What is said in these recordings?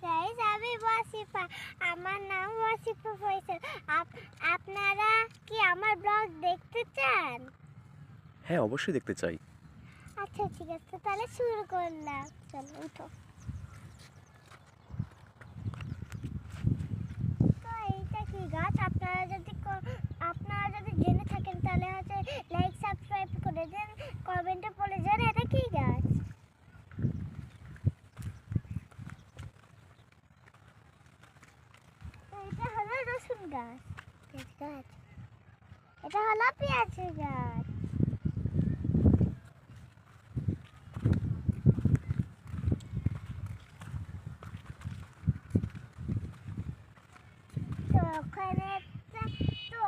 Guys, আমি ওয়াসিফা। আমার নাম ওয়াসিফা ফয়সাল। আপনারা কি আমার ব্লগ দেখতে চান? হ্যাঁ, অবশ্যই দেখতে চাই। আচ্ছা ঠিক আছে, তাহলে শুরু করলাম। চলো উঠো। তো এইটা কি গাছ? আপনারা যদি জেনে থাকেন তাহলে হচ্ছে লাইক সাবস্ক্রাইব করে দেন, কমেন্টে বলে যান এটা কি গাছ। তো এটা হলো রসুন গাছ। পেঁয়াজ গাছ। এটা হলো পেঁয়াজ গাছ।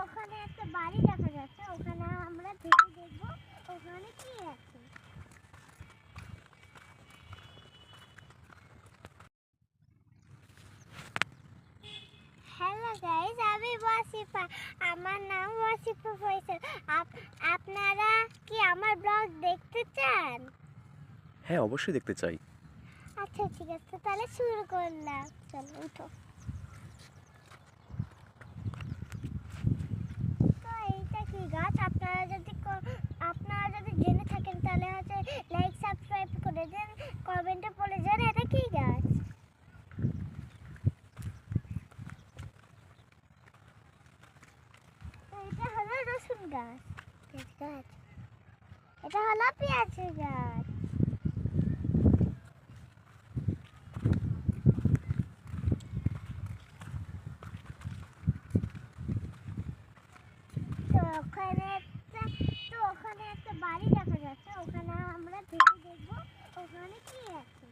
ওখানে একটা বাড়ি দেখা যাচ্ছে, ওখানে আমরা থেকে দেখবো ওখানে কি আছে। হ্যালো গাইস, আমি ওয়াসিফা। আমার নাম ওয়াসিফা ফয়সাল। আপনারা কি আমার ব্লগ দেখতে চান? হ্যাঁ, অবশ্যই দেখতে চাই। আচ্ছা ঠিক আছে, তাহলে শুরু করলাম। চলো উঠো। তো এইটা কি গাছ? আপনারা যদি জেনে থাকেন তাহলে হচ্ছে লাইক সাবস্ক্রাইব করে দেন, কমেন্টে বলে যান এটা কি গাছ। তো এটা হলো রসুন গাছ। পেঁয়াজ গাছ। এটা হলো পেঁয়াজ গাছ। তো ওখানে একটা বাড়ি দেখা যাচ্ছে, ওখানে আমরা থেকে দেখবো ওখানে কি আছে।